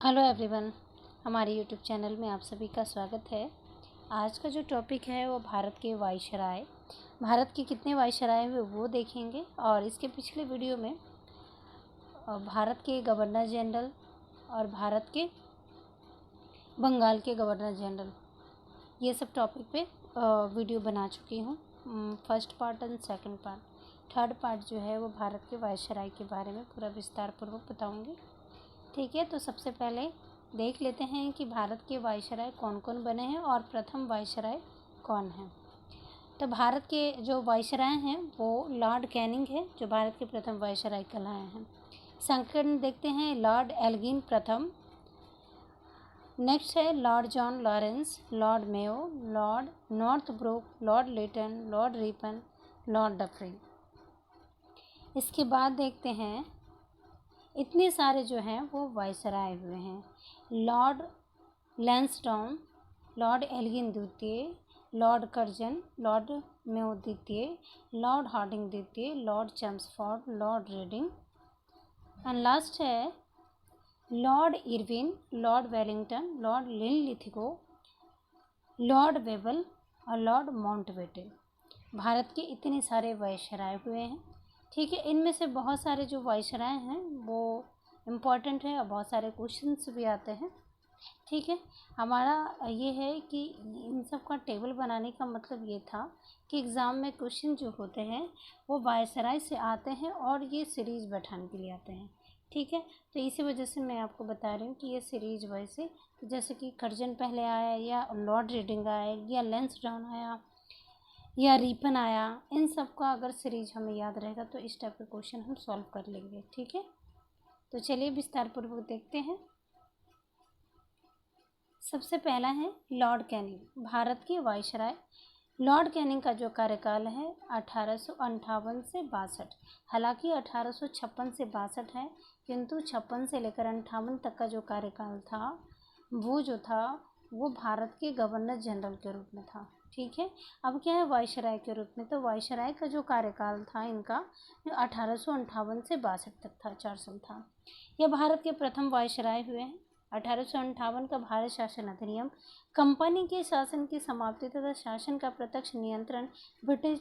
Hello everyone, हमारे YouTube channel में आप सभी का स्वागत है। आज का जो टॉपिक है वो भारत के वायसराय, भारत के कितने वायसराय हैं वो देखेंगे। और इसके पिछले वीडियो में भारत के गवर्नर जनरल और भारत के बंगाल के गवर्नर जनरल, ये सब टॉपिक पे वीडियो बना चुकी हूँ। First part and second part. Third part जो है वो भारत के वायसराय के बारे में पूरा विस्तार पूर्वक बताऊँगी। ठीक है, तो सबसे पहले देख लेते हैं कि भारत के वायसराय कौन कौन बने हैं और प्रथम वायसराय कौन है। तो भारत के जो वायसराय हैं वो लॉर्ड कैनिंग है, जो भारत के प्रथम वायसराय कहलाए हैं। सेकंड देखते हैं लॉर्ड एल्गिन प्रथम। नेक्स्ट है lord John Lawrence, lord Mayo, lord Northbrook, lord Lytton, lord Ripon, lord Dufferin. इसके बाद देखते हैं इतने सारे जो हैं वो वायसराय हुए हैं। लॉर्ड लैंसडाउन, लॉर्ड एल्गिन द्वितीय, लॉर्ड कर्जन, लॉर्ड मेयो द्वितीय, लॉर्ड हार्डिंग द्वितीय, lord Chelmsford, lord Reading and last है lord Irwin, lord Willingdon, lord Linlithgow, lord Wavell और लॉर्ड माउंटबेटन। भारत के इतने सारे वायसराय हुए हैं। ठीक है, इनमें से बहुत सारे जो वायसराय हैं वो इम्पॉर्टेंट है और बहुत सारे क्वेश्चंस भी आते हैं। ठीक है, हमारा ये है कि इन सब का टेबल बनाने का मतलब ये था कि एग्ज़ाम में क्वेश्चन जो होते हैं वो वायसराय से आते हैं और ये सीरीज़ बैठाने के लिए आते हैं। ठीक है, तो इसी वजह से मैं आपको बता रही हूँ कि ये सीरीज़ वैसे जैसे कि कर्जन पहले आया या लॉर्ड रीडिंग आया या लैंसडाउन आया या रिपन आया, इन सब का अगर सीरीज हमें याद रहेगा तो इस टाइप के क्वेश्चन हम सॉल्व कर लेंगे। ठीक है, तो चलिए विस्तार पूर्वक देखते हैं। सबसे पहला है लॉर्ड कैनिंग, भारत के वायसराय। लॉर्ड कैनिंग का जो कार्यकाल है 1858 से 62, हालांकि 1856 से 62 है, किंतु 56 से लेकर 58 तक का जो कार्यकाल था वो जो था वो भारत के गवर्नर जनरल के रूप में था। ठीक है, अब क्या है वायसराय के रूप में। तो वायसराय का जो कार्यकाल था इनका 1858 से 62 तक था, 4 साल था। यह भारत के प्रथम वायसराय हुए हैं। 1858 का भारत शासन अधिनियम कंपनी के शासन की समाप्ति तथा शासन का प्रत्यक्ष नियंत्रण ब्रिटिश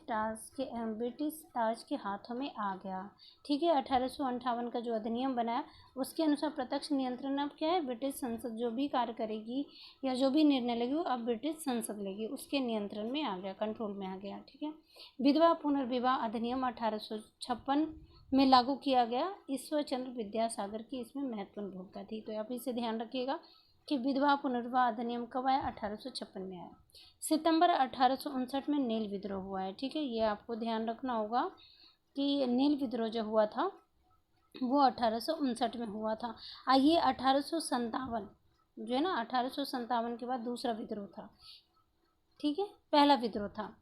ताज के हाथों में आ गया। ठीक है, 1858 का जो अधिनियम बनाया उसके अनुसार प्रत्यक्ष नियंत्रण अब क्या है, ब्रिटिश संसद जो भी कार्य करेगी या जो भी निर्णय लेगी वो अब ब्रिटिश संसद लेगी, उसके नियंत्रण में आ गया, कंट्रोल में आ गया। ठीक है, विधवा पुनर्विवाह अधिनियम 1856 में लागू किया गया। ईश्वर चंद्र विद्यासागर की इसमें महत्वपूर्ण भूमिका थी। तो आप इसे ध्यान रखिएगा कि विधवा पुनर्विवाह अधिनियम कब आया, 1856 में आया। सितंबर 1859 में नील विद्रोह हुआ है। ठीक है, ये आपको ध्यान रखना होगा कि नील विद्रोह जो हुआ था वो 1859 में हुआ था। आइए 1857 जो है ना, 1857 के बाद दूसरा विद्रोह था। ठीक है, पहला विद्रोह था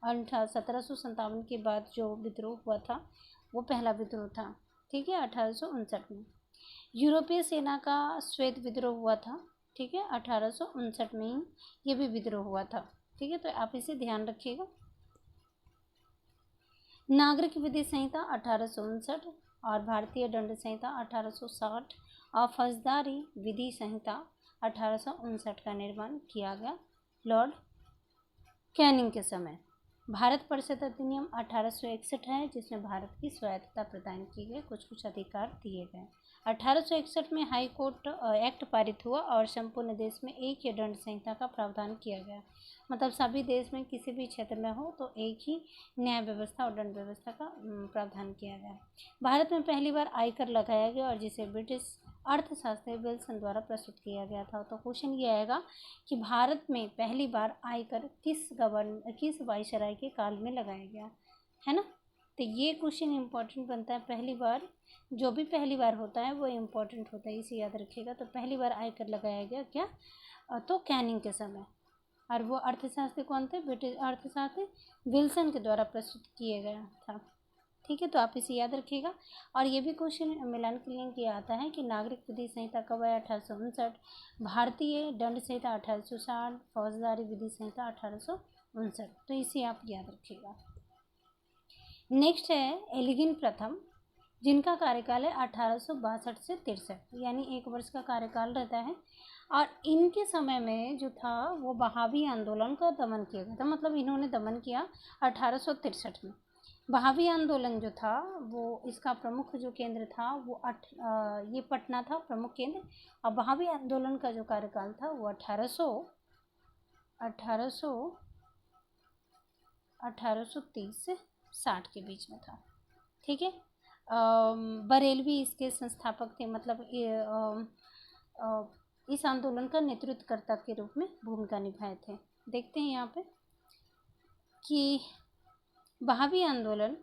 1757 के बाद जो विद्रोह हुआ था वो पहला विद्रोह था। ठीक है, 1859 में। यूरोपीय सेना का श्वेत विद्रोह हुआ था। ठीक है, 1859 में ही ये भी विद्रोह हुआ था। ठीक है, तो आप इसे ध्यान रखिएगा। नागरिक विधि संहिता 1859 और भारतीय दंड संहिता 1860 और फौजदारी विधि संहिता 1859 का निर्माण किया गया लॉर्ड कैनिंग के समय। भारत परिषद अधिनियम 1861 है जिसमें भारत की स्वायत्तता प्रदान की गई, कुछ अधिकार दिए गए। 1861 में हाई कोर्ट एक्ट पारित हुआ और संपूर्ण देश में एक ही दंड संहिता का प्रावधान किया गया। मतलब सभी देश में किसी भी क्षेत्र में हो तो एक ही न्याय व्यवस्था और दंड व्यवस्था का प्रावधान किया गया। भारत में पहली बार आयकर लगाया गया और जिसे ब्रिटिश अर्थशास्त्री विल्सन द्वारा प्रस्तुत किया गया था। तो क्वेश्चन ये आएगा कि भारत में पहली बार आयकर किस वायसराय के काल में लगाया गया है ना। तो ये क्वेश्चन इम्पोर्टेंट बनता है। पहली बार जो भी पहली बार होता है वो इम्पोर्टेंट होता है, इसे याद रखिएगा। तो पहली बार आयकर लगाया गया क्या, तो कैनिंग के समय। और वो अर्थशास्त्री कौन थे, ब्रिटिश अर्थशास्त्री विल्सन के द्वारा प्रस्तुत किया गया था। ठीक है, तो आप इसे याद रखिएगा। और ये भी क्वेश्चन मिलान के लिए किया आता है कि नागरिक विधि संहिता कब आया, 1859, भारतीय दंड संहिता 1860, फौजदारी विधि संहिता 1859। तो इसे आप याद रखिएगा। नेक्स्ट है एल्गिन प्रथम। जिनका कार्यकाल है 1862 से 63, यानी 1 वर्ष का कार्यकाल रहता है। और इनके समय में जो था वो बहावी आंदोलन का दमन किया गया था, मतलब इन्होंने दमन किया 1863 में। बहावी आंदोलन जो था वो इसका प्रमुख जो केंद्र था वो ये पटना था प्रमुख केंद्र। और बहावी आंदोलन का जो कार्यकाल था वो 1830 से 60 के बीच में था। ठीक है। बरेलवी इसके संस्थापक थे, मतलब इस आंदोलन का नेतृत्वकर्ता के रूप में भूमिका निभाए थे। देखते हैं यहाँ पे कि बहावी आंदोलन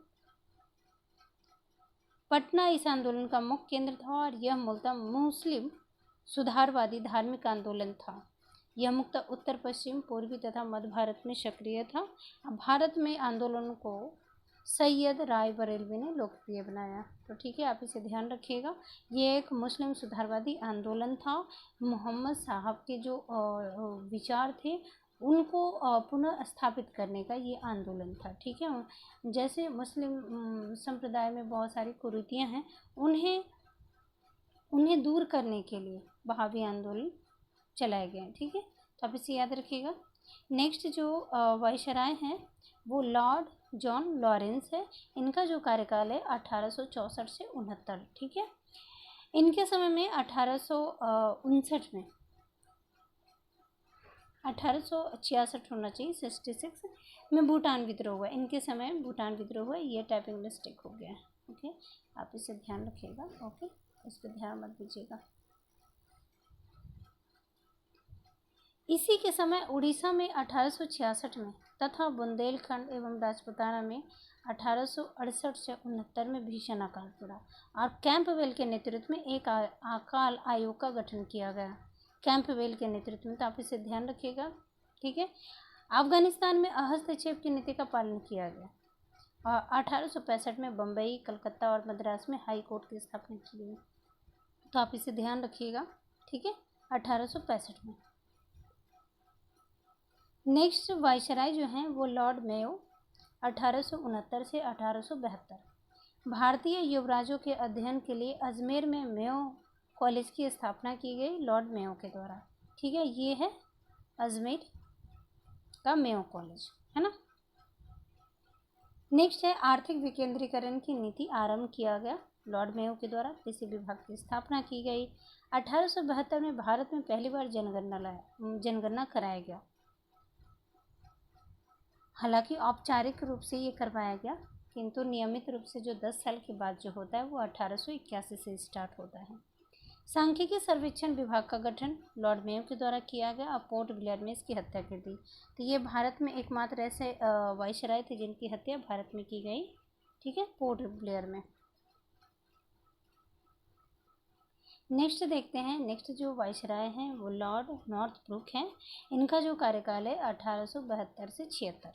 पटना इस आंदोलन का मुख्य केंद्र था और यह मूलतः मुस्लिम सुधारवादी धार्मिक आंदोलन था। यह मुख्यतः उत्तर पश्चिम, पूर्वी तथा मध्य भारत में सक्रिय था। भारत में आंदोलन को सैयद राय बरेलवी ने लोकप्रिय बनाया। तो ठीक है, आप इसे ध्यान रखिएगा। ये एक मुस्लिम सुधारवादी आंदोलन था। मोहम्मद साहब के जो विचार थे उनको पुनः स्थापित करने का ये आंदोलन था। ठीक है। जैसे मुस्लिम संप्रदाय में बहुत सारी कुरीतियाँ हैं, उन्हें दूर करने के लिए बहावी आंदोलन चलाए गए। ठीक है, तो आप इसे याद रखिएगा। नेक्स्ट जो वायसराय हैं वो लॉर्ड जॉन लॉरेंस है। इनका जो कार्यकाल है 1864 से 69। ठीक है। इनके समय में 1859 में 1866 होना चाहिए, 66 में भूटान विद्रोह हुआ। इनके समय भूटान विद्रोह हुआ, ये टाइपिंग मिस्टेक हो गया है। ओके, आप इसे ध्यान रखिएगा। ओके, इस पर ध्यान मत दीजिएगा। इसी के समय उड़ीसा में 1866 में तथा बुंदेलखंड एवं राजपूताना में 1868 से 69 में भीषण अकाल पड़ा और कैंपबेल के नेतृत्व में एक अकाल आयोग का गठन किया गया। कैंपबेल के नेतृत्व में, तो आप इसे ध्यान रखिएगा। ठीक है। अफगानिस्तान में हस्तक्षेप की नीति का पालन किया गया और 1865 में बम्बई, कलकत्ता और मद्रास में हाई कोर्ट की स्थापना की गई। तो आप इसे ध्यान रखिएगा। ठीक है, 1865 में। नेक्स्ट वायसराय जो हैं वो लॉर्ड मेयो, 1869 से 1872। भारतीय युवराजों के अध्ययन के लिए अजमेर में मेयो कॉलेज की स्थापना की गई लॉर्ड मेयो के द्वारा। ठीक है, ये है अजमेर का मेयो कॉलेज, है ना। नेक्स्ट है आर्थिक विकेंद्रीकरण की नीति आरंभ किया गया लॉर्ड मेयो के द्वारा। कृषि विभाग की स्थापना की गई। 1872 में भारत में पहली बार जनगणना कराया गया। हालांकि औपचारिक रूप से ये करवाया गया, किंतु नियमित रूप से जो 10 साल के बाद जो होता है वो 1881 से स्टार्ट होता है। सांख्यिकी सर्वेक्षण विभाग का गठन लॉर्ड मेयो के द्वारा किया गया और पोर्ट ब्लेयर में इसकी हत्या कर दी। तो ये भारत में एकमात्र ऐसे वायसराय थे जिनकी हत्या भारत में की गई। ठीक है, पोर्ट ब्लेयर में। नेक्स्ट देखते हैं। नेक्स्ट जो वायसराय हैं वो लॉर्ड नॉर्थब्रुक हैं। इनका जो कार्यकाल है 1872 से 76।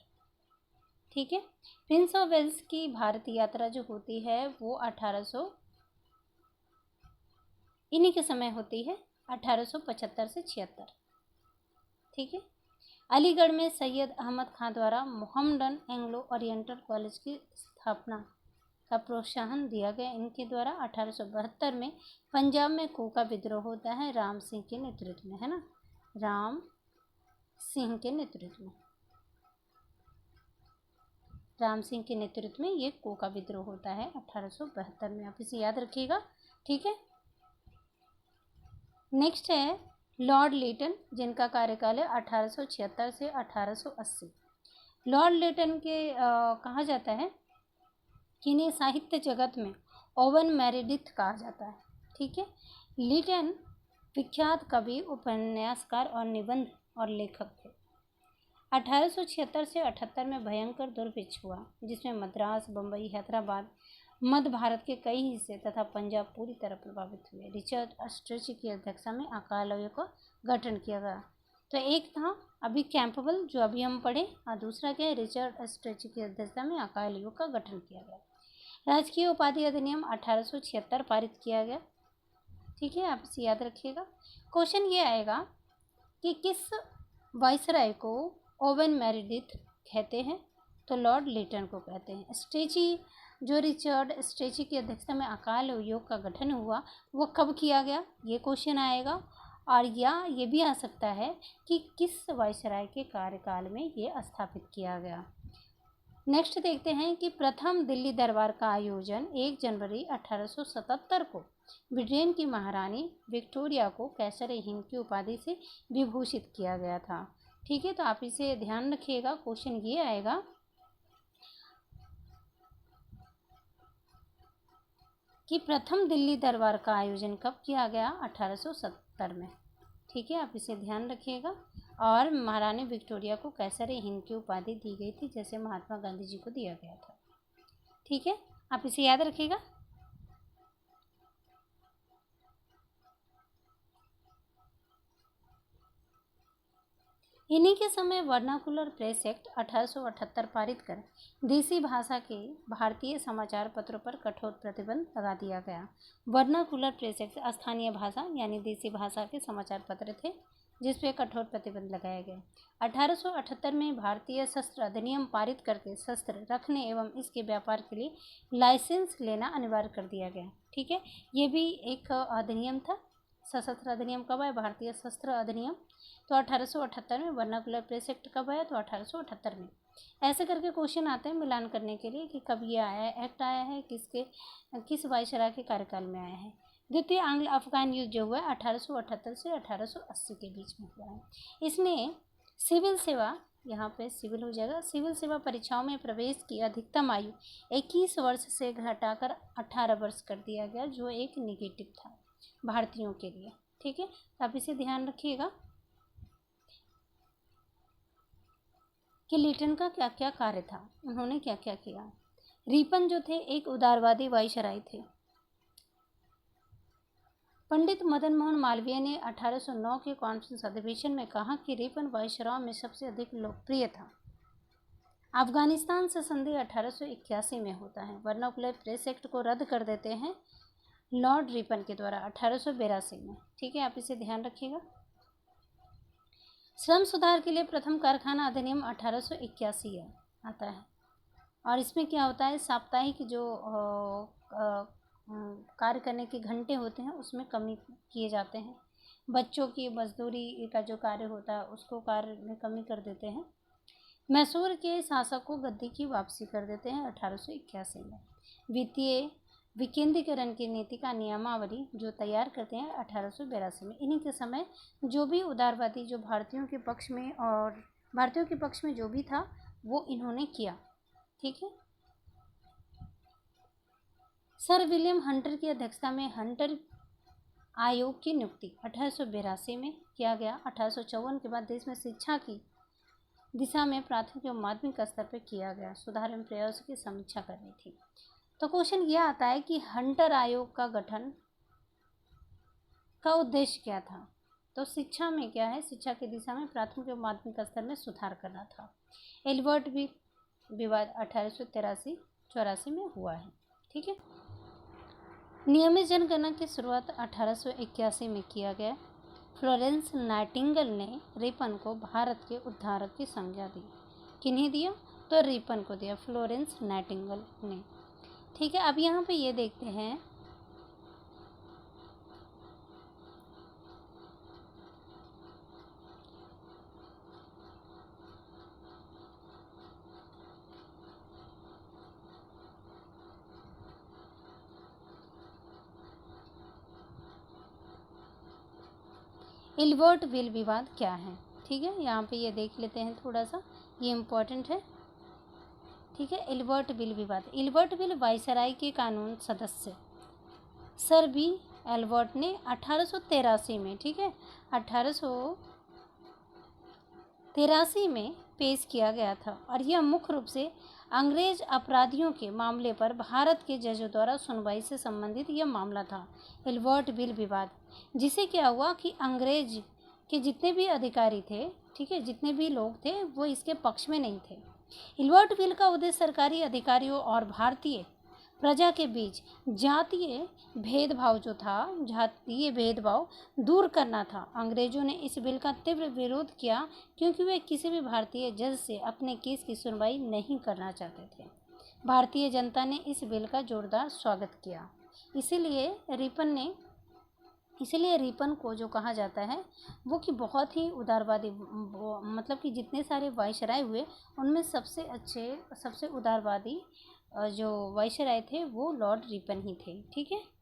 ठीक है। प्रिंस ऑफ वेल्स की भारत यात्रा जो होती है वो 1800 इन्हीं के समय होती है, 1875 से 76। ठीक है। अलीगढ़ में सैयद अहमद खां द्वारा मोहम्मडन एंग्लो ओरिएंटल कॉलेज की स्थापना का प्रोत्साहन दिया गया इनके द्वारा। 1872 में पंजाब में कोका विद्रोह होता है राम सिंह के नेतृत्व में, है ना, राम सिंह के नेतृत्व में। राम सिंह के नेतृत्व में ये कोका विद्रोह होता है 1872 में। आप इसे याद रखिएगा। ठीक है। नेक्स्ट है लॉर्ड लीटन, जिनका कार्यकाल है 1876 से 1880। लॉर्ड लीटन के कहा जाता है कि इन्हें साहित्य जगत में ओवन मेरेडिथ कहा जाता है। ठीक है। लीटन विख्यात कवि, उपन्यासकार और निबंध और लेखक थे। 1876 से 78 में भयंकर दुर्भिक्ष हुआ जिसमें मद्रास, बम्बई, हैदराबाद, मध्य भारत के कई हिस्से तथा पंजाब पूरी तरह प्रभावित हुए। रिचर्ड स्ट्रेची की अध्यक्षता में अकाल आयोग का गठन किया गया। तो एक था अभी कैंपबेल जो अभी हम पढ़े, और दूसरा क्या है, रिचर्ड स्ट्रेची की अध्यक्षता में अकाल आयोग का गठन किया गया। राजकीय उपाधि अधिनियम 1876 पारित किया गया। ठीक है, आप इसे याद रखिएगा। क्वेश्चन ये आएगा कि किस वायसराय को ओवन मेरेडिथ कहते हैं, तो लॉर्ड लीटन को कहते हैं। स्ट्रेची जो रिचर्ड स्ट्रेची की अध्यक्षता में अकाल योग का गठन हुआ वो कब किया गया, ये क्वेश्चन आएगा। और या ये भी आ सकता है कि किस वायसराय के कार्यकाल में ये स्थापित किया गया। नेक्स्ट देखते हैं कि प्रथम दिल्ली दरबार का आयोजन 1 जनवरी 1877 को ब्रिटेन की महारानी विक्टोरिया को कैसर हिंद की उपाधि से विभूषित किया गया था। ठीक है, तो आप इसे ध्यान रखिएगा, क्वेश्चन ये आएगा कि प्रथम दिल्ली दरबार का आयोजन कब किया गया, 1870 में। ठीक है, आप इसे ध्यान रखिएगा। और महारानी विक्टोरिया को कैसर हिंद की उपाधि दी गई थी, जैसे महात्मा गांधी जी को दिया गया था। ठीक है, आप इसे याद रखिएगा। इन्हीं के समय वर्नाकुलर प्रेस एक्ट 1878 पारित कर देसी भाषा के भारतीय समाचार पत्रों पर कठोर प्रतिबंध लगा दिया गया। वर्नाकुलर प्रेस एक्ट स्थानीय भाषा यानी देसी भाषा के समाचार पत्र थे जिस पे कठोर प्रतिबंध लगाया गया। 1878 में भारतीय शस्त्र अधिनियम पारित करके शस्त्र रखने एवं इसके व्यापार के लिए लाइसेंस लेना अनिवार्य कर दिया गया। ठीक है, ये भी एक अधिनियम था। सशस्त्र अधिनियम कब आया, भारतीय शस्त्र अधिनियम, तो 1878 में। वर्नाकुलर प्रेस एक्ट कब आया, तो 1878 में। ऐसे करके क्वेश्चन आते हैं मिलान करने के लिए कि कब ये आया है, एक्ट आया है, किस वायसराय के कार्यकाल में आया है। द्वितीय आंग्ल अफगान युद्ध जो हुआ 1878 से 1880 के बीच में हुआ है। इसने सिविल सेवा, यहाँ पे सिविल हो जाएगा, सिविल सेवा परीक्षाओं में प्रवेश की अधिकतम आयु 21 वर्ष से घटाकर 18 वर्ष कर दिया गया, जो एक निगेटिव था भारतीयों के लिए। ठीक है, तो आप इसे ध्यान रखिएगा कि लिटन का क्या क्या कार्य था, उन्होंने क्या क्या किया। रिपन जो थे एक उदारवादी वायसराय थे। पंडित मदन मोहन मालवीय ने 1809 के कॉन्फ्रेंस अधिवेशन में कहा कि रिपन वायसराय में सबसे अधिक लोकप्रिय था। अफगानिस्तान से संधि 1881 में होता है। वर्नाकुलर प्रेस एक्ट को रद्द कर देते हैं लॉर्ड रिपन के द्वारा 1882 में। ठीक है, आप इसे ध्यान रखिएगा। श्रम सुधार के लिए प्रथम कारखाना अधिनियम 1881 आता है और इसमें क्या होता है, साप्ताहिक जो कार्य करने के घंटे होते हैं उसमें कमी किए जाते हैं। बच्चों की मजदूरी का जो कार्य होता है उसको कार्य में कमी कर देते हैं। मैसूर के शासक को गद्दी की वापसी कर देते हैं 1881 में। वित्तीय विकेंद्रीकरण की नीति का नियमावली जो तैयार करते हैं 1882 में। इन्हीं के समय जो भी उदारवादी जो भारतीयों के पक्ष में और भारतीयों के पक्ष में जो भी था वो इन्होंने किया। ठीक है, सर विलियम हंटर की अध्यक्षता में हंटर आयोग की नियुक्ति 1882 में किया गया। 1854 के बाद देश में शिक्षा की दिशा में प्राथमिक एवं माध्यमिक स्तर पर किया गया सुधार एवं प्रयासों की समीक्षा करनी थी। तो क्वेश्चन यह आता है कि हंटर आयोग का गठन का उद्देश्य क्या था, तो शिक्षा में क्या है, शिक्षा की दिशा में प्राथमिक एवं माध्यमिक स्तर में सुधार करना था। एल्बर्ट विवाद 1883-84 में हुआ है। ठीक है, नियमित जनगणना की शुरुआत 1881 में किया गया। फ्लोरेंस नाइटिंगेल ने रिपन को भारत के उद्धारक की संज्ञा दी। किन्हें दिया, तो रिपन को दिया, फ्लोरेंस नाइटिंगेल ने। ठीक है, अब यहाँ पे ये देखते हैं एल्बर्ट विल विवाद क्या है। ठीक है, यहाँ पे ये देख लेते हैं थोड़ा सा, ये इम्पोर्टेंट है। ठीक है, एल्बर्ट विल विवाद। एल्बर्ट विल वायसराय के कानून सदस्य सर बी एल्बर्ट ने 1883 में, ठीक है, 1883 में पेश किया गया था और यह मुख्य रूप से अंग्रेज अपराधियों के मामले पर भारत के जजों द्वारा सुनवाई से संबंधित यह मामला था, एल्बर्ट विल विवाद। जिसे क्या हुआ कि अंग्रेज के जितने भी अधिकारी थे, ठीक है, जितने भी लोग थे वो इसके पक्ष में नहीं थे। एल्बर्ट विल का उद्देश्य सरकारी अधिकारियों और भारतीय प्रजा के बीच जातीय भेदभाव जो था, जातीय भेदभाव दूर करना था। अंग्रेजों ने इस बिल का तीव्र विरोध किया क्योंकि वे किसी भी भारतीय जज से अपने केस की सुनवाई नहीं करना चाहते थे। भारतीय जनता ने इस बिल का जोरदार स्वागत किया। इसीलिए रिपन को जो कहा जाता है वो कि बहुत ही उदारवादी, मतलब कि जितने सारे वायसराय हुए उनमें सबसे उदारवादी जो वायसराय थे वो लॉर्ड रिपन ही थे। ठीक है,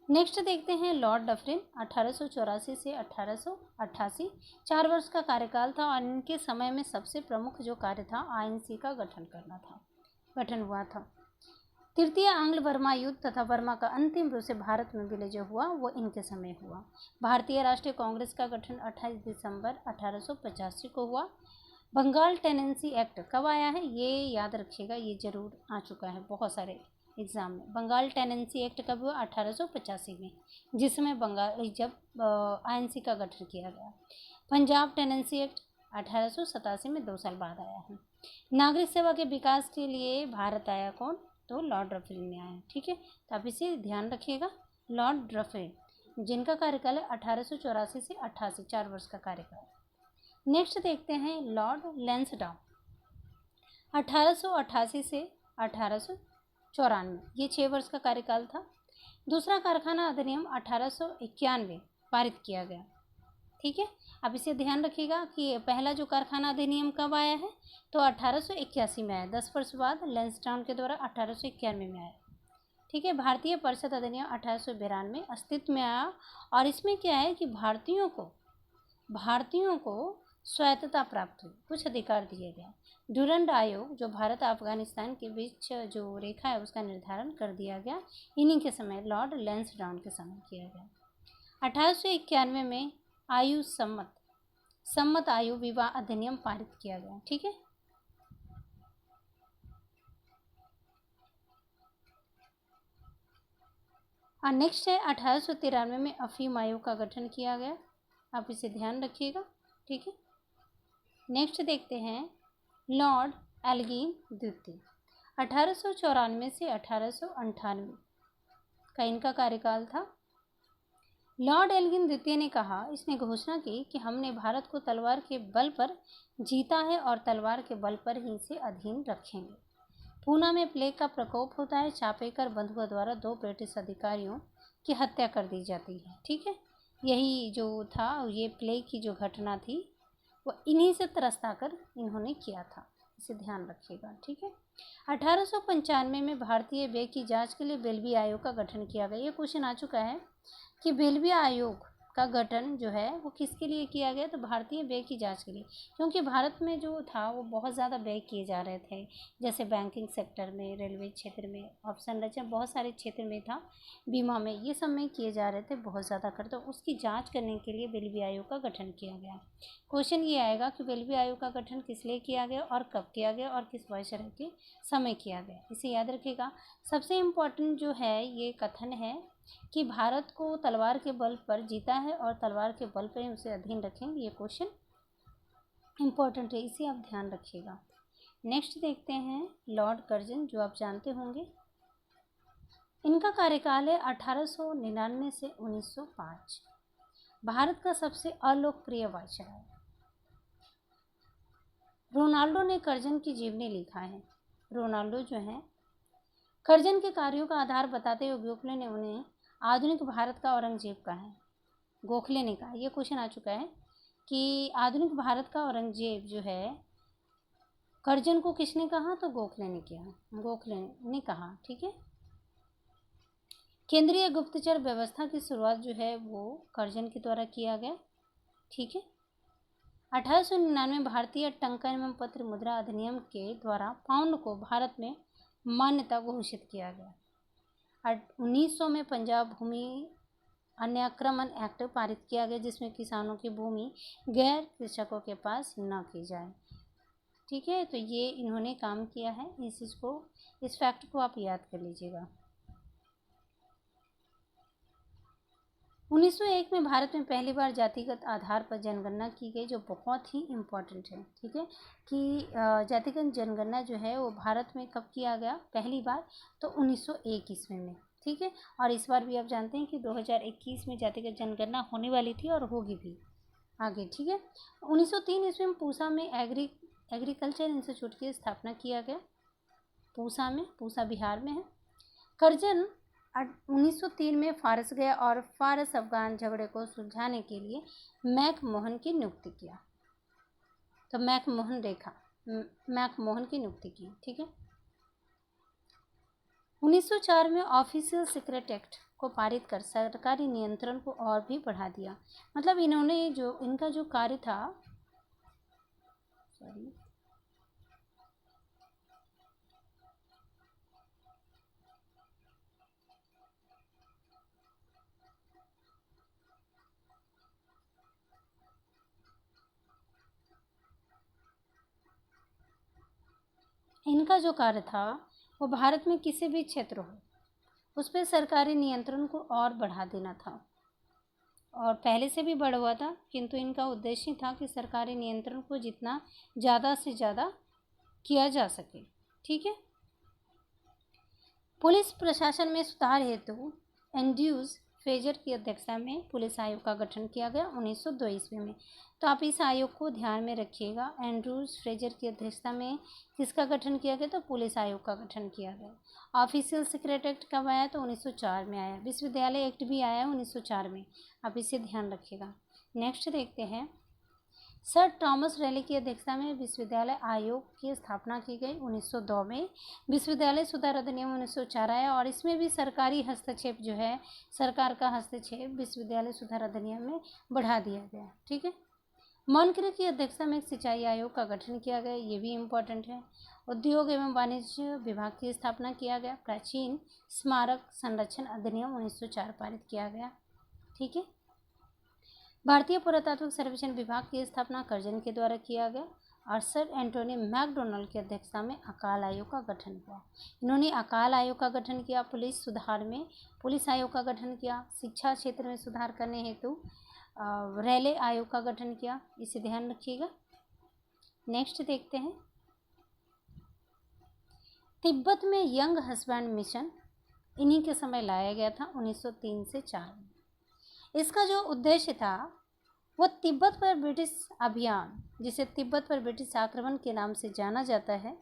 नेक्स्ट देखते हैं लॉर्ड डफरिन 1884 से 1888। 4 वर्ष का कार्यकाल था और इनके समय में सबसे प्रमुख जो कार्य था आईएनसी का गठन हुआ था। तृतीय आंग्ल बर्मा युद्ध तथा बर्मा का अंतिम रूप से भारत में विलय जो हुआ वो इनके समय हुआ। भारतीय राष्ट्रीय कांग्रेस का गठन 28 दिसंबर 1885 को हुआ। बंगाल टेनेंसी एक्ट कब आया है ये याद रखिएगा, ये जरूर आ चुका है बहुत सारे एग्जाम में। बंगाल टेनेंसी एक्ट कब हुआ? 1885 में, जिसमें जब आईएनसी का गठन किया गया। पंजाब टेनेंसी एक्ट 1887 में 2 साल बाद आया है। नागरिक सेवा के विकास के लिए भारत आया कौन? तो लॉर्ड डफरिन ने आया। ठीक है, तो आप इसे ध्यान रखिएगा, लॉर्ड डफरिन जिनका कार्यकाल है 1884 से 88, 4 वर्ष का कार्यकाल। नेक्स्ट देखते हैं लॉर्ड लैंसडाउन 1888 से 1894, ये 6 वर्ष का कार्यकाल था। दूसरा कारखाना अधिनियम 1891 पारित किया गया। ठीक है, अब इसे ध्यान रखिएगा कि पहला जो कारखाना अधिनियम कब आया है तो 1881 में आया। 10 वर्ष बाद लैंसडाउन के द्वारा 1891 में आया। ठीक है, भारतीय परिषद अधिनियम 1892 अस्तित्व में आया और इसमें क्या है कि भारतीयों को स्वायत्तता प्राप्त हुई, कुछ अधिकार दिए गए। डुरंड आयोग जो भारत अफगानिस्तान के बीच जो रेखा है उसका निर्धारण कर दिया गया, इन्हीं के समय लॉर्ड लैंसडाउन के समय किया गया। 1891 में आयु सम्मत आयु विवाह अधिनियम पारित किया गया। ठीक है, और नेक्स्ट है 1893 में अफीम आयोग का गठन किया गया, आप इसे ध्यान रखिएगा। ठीक है, नेक्स्ट देखते हैं लॉर्ड एल्गिन द्वितीय 1894 से 1898 का इनका कार्यकाल था। लॉर्ड एल्गिन द्वितीय ने कहा, इसने घोषणा की कि हमने भारत को तलवार के बल पर जीता है और तलवार के बल पर ही इसे अधीन रखेंगे। पूना में प्लेग का प्रकोप होता है, चापेकर बंधुओं द्वारा 2 ब्रिटिश अधिकारियों की हत्या कर दी जाती है। ठीक है, यही जो था ये प्लेग की जो घटना थी वो इन्हीं से त्रस्त आकर इन्होंने किया था, इसे ध्यान रखिएगा। ठीक है, 1895 में भारतीय व्यय की जांच के लिए बेल्वी आयोग का गठन किया गया। ये क्वेश्चन आ चुका है कि बेल्वी आयोग का गठन जो है वो किसके लिए किया गया, तो भारतीय व्यय की जांच के लिए, क्योंकि भारत में जो था वो बहुत ज़्यादा व्यय किए जा रहे थे, जैसे बैंकिंग सेक्टर में, रेलवे क्षेत्र में, ऑपरेशन बहुत सारे क्षेत्र में था, बीमा में, ये सब में किए जा रहे थे बहुत ज़्यादा कर, तो उसकी जांच करने के लिए बेल्वी आयोग का गठन किया गया। क्वेश्चन ये आएगा कि बेल्वी आयोग का गठन किस लिए किया गया और कब किया गया और किस वायसराय के समय किया गया, इसे याद रखिएगा। सबसे इम्पोर्टेंट जो है ये कथन है कि भारत को तलवार के बल पर जीता है और तलवार के बल पर ही उसे अधीन रखेंगे, ये क्वेश्चन इम्पोर्टेंट है, इसे आप ध्यान रखिएगा। नेक्स्ट देखते हैं लॉर्ड कर्जन, जो आप जानते होंगे, इनका कार्यकाल है 1899 से 1905। भारत का सबसे अलोकप्रिय वायसराय। रोनाल्डो ने कर्जन की जीवनी लिखा है। रोनाल्डो जो है कर्जन के कार्यों का आधार बताते हुए गोखले ने उन्हें आधुनिक भारत का औरंगजेब कहा है। गोखले ने कहा, यह क्वेश्चन आ चुका है कि आधुनिक भारत का औरंगजेब जो है कर्जन को किसने कहा, तो गोखले ने कहा। ठीक है, केंद्रीय गुप्तचर व्यवस्था की शुरुआत जो है वो कर्जन के द्वारा किया गया। ठीक है, 1899 भारतीय टंकन एवं पत्र मुद्रा अधिनियम के द्वारा पाउंड को भारत में मान्यता घोषित किया गया। 1900 में पंजाब भूमि अन्याक्रमण एक्ट पारित किया गया, जिसमें किसानों की भूमि गैर कृषकों के पास न की जाए। ठीक है, तो ये इन्होंने काम किया है, इस फैक्ट को आप याद कर लीजिएगा। 1901 में भारत में पहली बार जातिगत आधार पर जनगणना की गई, जो बहुत ही इम्पोर्टेंट है। ठीक है, कि जातिगत जनगणना जो है वो भारत में कब किया गया पहली बार, तो 1901 ईस्वी में। ठीक है, और इस बार भी आप जानते हैं कि 2021 में जातिगत जनगणना होने वाली थी और होगी भी आगे। ठीक है, 1903 ईस्वी में पूसा में एग्रीकल्चर इंस्टीट्यूट की स्थापना किया गया पूसा में, पूसा बिहार में है। करजन 1903 में फारस गया और फारस अफगान झगड़े को सुलझाने के लिए मैकमोहन की नियुक्ति किया। तो मैकमोहन की नियुक्ति की, ठीक है। 1904 में ऑफिशियल सीक्रेट एक्ट को पारित कर सरकारी नियंत्रण को और भी बढ़ा दिया। मतलब इन्होंने जो इनका जो कार्य था, वो भारत में किसी भी क्षेत्र हो उस पर सरकारी नियंत्रण को और बढ़ा देना था, और पहले से भी बढ़ हुआ था, किंतु इनका उद्देश्य था कि सरकारी नियंत्रण को जितना ज़्यादा से ज़्यादा किया जा सके, ठीक है। पुलिस प्रशासन में सुधार हेतु एंड्रयूज फ्रेजर की अध्यक्षता में पुलिस आयोग का गठन किया गया 1902 ईस्वी में। तो आप इस आयोग को ध्यान में रखिएगा। एंड्रयूज फ्रेजर की अध्यक्षता में किसका गठन किया गया? तो पुलिस आयोग का गठन किया गया। ऑफिशियल सीक्रेट एक्ट कब आया? तो 1904 में आया। विश्वविद्यालय एक्ट भी आया 1904 में, आप इसे ध्यान रखिएगा। नेक्स्ट देखते हैं, सर थॉमस रैली की अध्यक्षता में विश्वविद्यालय आयोग की स्थापना की गई 1902 में। विश्वविद्यालय सुधार अधिनियम 1904 आया और इसमें भी सरकारी हस्तक्षेप जो है, सरकार का हस्तक्षेप विश्वविद्यालय सुधार अधिनियम में बढ़ा दिया गया, ठीक है। मनकरे की अध्यक्षता में एक सिंचाई आयोग का गठन किया गया, ये भी इम्पोर्टेंट है। उद्योग एवं वाणिज्य विभाग की स्थापना किया गया। प्राचीन स्मारक संरक्षण अधिनियम 1904 पारित किया गया, ठीक है। भारतीय पुरातात्विक सर्वेक्षण विभाग की स्थापना करजन के द्वारा किया गया और सर एंटोनी मैकडोनाल्ड की अध्यक्षता में अकाल आयोग का गठन हुआ। इन्होंने अकाल आयोग का गठन किया। पुलिस सुधार में पुलिस आयोग का गठन किया। शिक्षा क्षेत्र में सुधार करने हेतु रैले आयोग का गठन किया, इसे ध्यान रखिएगा। नेक्स्ट देखते हैं, तिब्बत में यंग हस्बैंड मिशन इन्हीं के समय लाया गया था 1903 से 4 में। इसका जो उद्देश्य था वो तिब्बत पर ब्रिटिश अभियान, जिसे तिब्बत पर ब्रिटिश आक्रमण के नाम से जाना जाता है,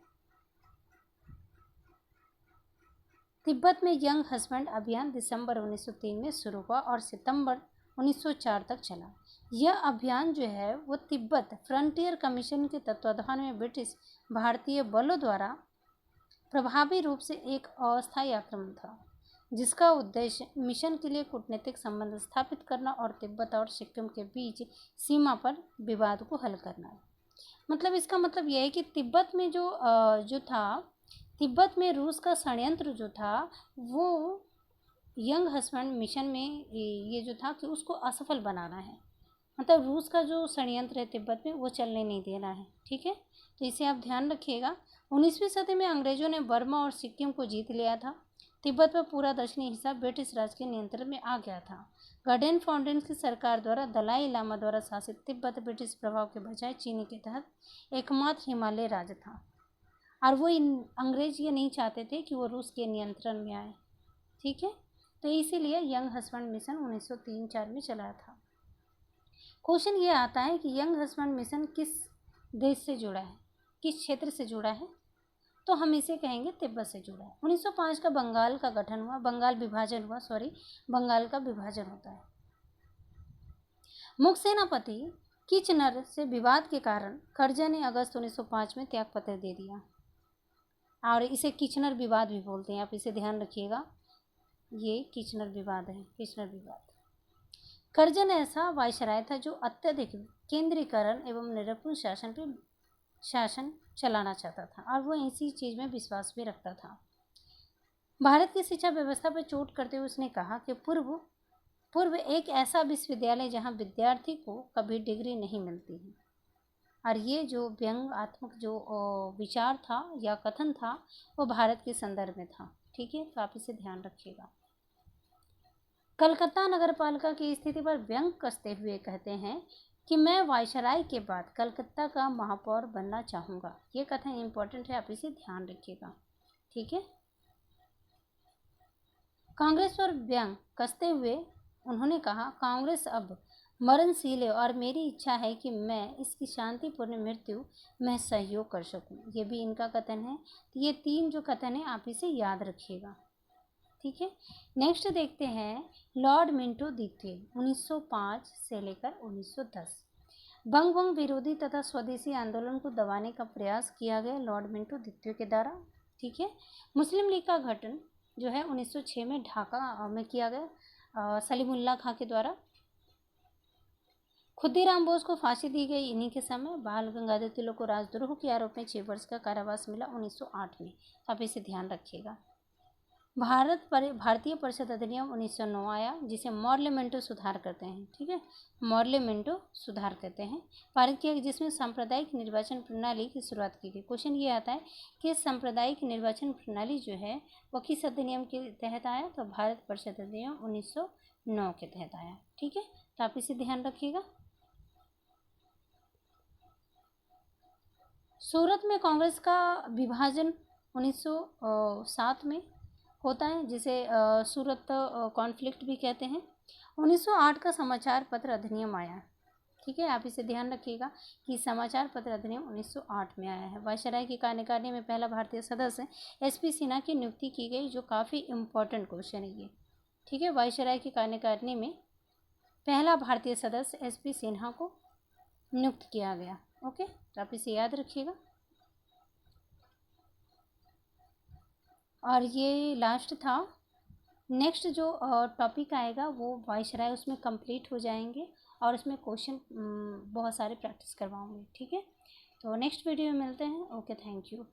तिब्बत में यंग हस्बैंड अभियान दिसंबर 1903 में शुरू हुआ और सितंबर 1904 तक चला। यह अभियान जो है वो तिब्बत फ्रंटियर कमीशन के तत्वाधान में ब्रिटिश भारतीय बलों द्वारा प्रभावी रूप से एक अस्थायी आक्रमण था, जिसका उद्देश्य मिशन के लिए कूटनीतिक संबंध स्थापित करना और तिब्बत और सिक्किम के बीच सीमा पर विवाद को हल करना है। मतलब इसका मतलब यह है कि तिब्बत में तिब्बत में रूस का षड्यंत्र जो था वो यंग हस्बैंड मिशन में ये जो था कि उसको असफल बनाना है। मतलब रूस का जो षड्यंत्र है तिब्बत में वो चलने नहीं देना है, ठीक है। तो इसे आप ध्यान रखिएगा। 19वीं सदी में अंग्रेजों ने बर्मा और सिक्किम को जीत लिया था। तिब्बत पर पूरा दक्षिणी हिस्सा ब्रिटिश राज के नियंत्रण में आ गया था। गार्डन फाउंटेन की सरकार द्वारा दलाई लामा द्वारा शासित तिब्बत ब्रिटिश प्रभाव के बजाय चीनी के तहत एकमात्र हिमालय राज्य था, और वो अंग्रेज ये नहीं चाहते थे कि वो रूस के नियंत्रण में आए, ठीक है। तो इसीलिए यंग हस्बैंड मिशन 1903-4 में चला था। क्वेश्चन ये आता है कि यंग हस्बैंड मिशन किस देश से जुड़ा है, किस क्षेत्र से जुड़ा है? तो हम इसे कहेंगे तिब्बत से जुड़ा है। 1905 का बंगाल का विभाजन होता है। मुख्य सेनापति किचनर से विवाद के कारण करजन ने अगस्त 1905 में त्यागपत्र दे दिया, और इसे किचनर विवाद भी बोलते हैं, आप इसे ध्यान रखिएगा। ये किचनर विवाद है, किचनर विवाद। करजन ऐसा वायसराय था जो अत्यधिक केंद्रीकरण एवं निरंकुश शासन चलाना चाहता था, और वो इसी चीज़ में विश्वास भी रखता था। भारत की शिक्षा व्यवस्था पर चोट करते हुए उसने कहा कि पूर्व एक ऐसा विश्वविद्यालय जहां विद्यार्थी को कभी डिग्री नहीं मिलती है, और ये जो व्यंग्यात्मक जो विचार था या कथन था वो भारत के संदर्भ में था, ठीक है। तो आप इसे ध्यान रखिएगा। कलकत्ता नगरपालिका की स्थिति पर व्यंग कसते हुए कहते हैं कि मैं वायसराय के बाद कलकत्ता का महापौर बनना चाहूँगा। ये कथन इम्पोर्टेंट है, आप इसे ध्यान रखिएगा, ठीक है। कांग्रेस पर व्यंग कसते हुए उन्होंने कहा, कांग्रेस अब मरणशील है और मेरी इच्छा है कि मैं इसकी शांतिपूर्ण मृत्यु में सहयोग कर सकूं। ये भी इनका कथन है। तो ये 3 जो कथन है आप इसे याद रखिएगा, ठीक है। नेक्स्ट देखते हैं लॉर्ड मिंटो द्वितीय 1905 से लेकर 1910। बंग भंग विरोधी तथा स्वदेशी आंदोलन को दबाने का प्रयास किया गया लॉर्ड मिंटो द्वितीय के द्वारा, ठीक है। मुस्लिम लीग का गठन जो है 1906 में ढाका में किया गया सलीमुल्लाह खां के द्वारा। खुदीराम बोस को फांसी दी गई इन्हीं के समय। बाल गंगाधर तिलक को राजद्रोह के आरोप में 6 वर्ष का कारावास मिला 1908 में। आप इसे ध्यान रखिएगा। भारतीय परिषद अधिनियम 1909 आया, जिसे मॉर्लेमेंटो सुधार कहते हैं, ठीक है। मॉर्लेमेंटो सुधार कहते हैं, पारित किया, जिसमें सांप्रदायिक निर्वाचन प्रणाली की शुरुआत की गई। क्वेश्चन ये आता है कि सांप्रदायिक निर्वाचन प्रणाली जो है वो किस अधिनियम के तहत आया? तो भारत परिषद अधिनियम 1909 के तहत आया, ठीक है। तो आप इसे ध्यान रखिएगा। सूरत में कांग्रेस का विभाजन 1907 में होता है, जिसे सूरत कॉन्फ्लिक्ट भी कहते हैं। 1908 का समाचार पत्र अधिनियम आया, ठीक है। आप इसे ध्यान रखिएगा कि समाचार पत्र अधिनियम 1908 में आया है। वायसराय की कार्यकारिणी में पहला भारतीय सदस्य एसपी सिन्हा की नियुक्ति की गई, जो काफ़ी इम्पोर्टेंट क्वेश्चन है ये, ठीक है। वायसराय की कार्यकारिणी में पहला भारतीय सदस्य एसपी सिन्हा को नियुक्त किया गया, ओके। तो आप इसे याद रखिएगा। और ये लास्ट था। नेक्स्ट जो टॉपिक आएगा वो वायसराय, उसमें कंप्लीट हो जाएंगे और उसमें क्वेश्चन बहुत सारे प्रैक्टिस करवाऊंगी, ठीक है। तो नेक्स्ट वीडियो में मिलते हैं। Okay, thank you.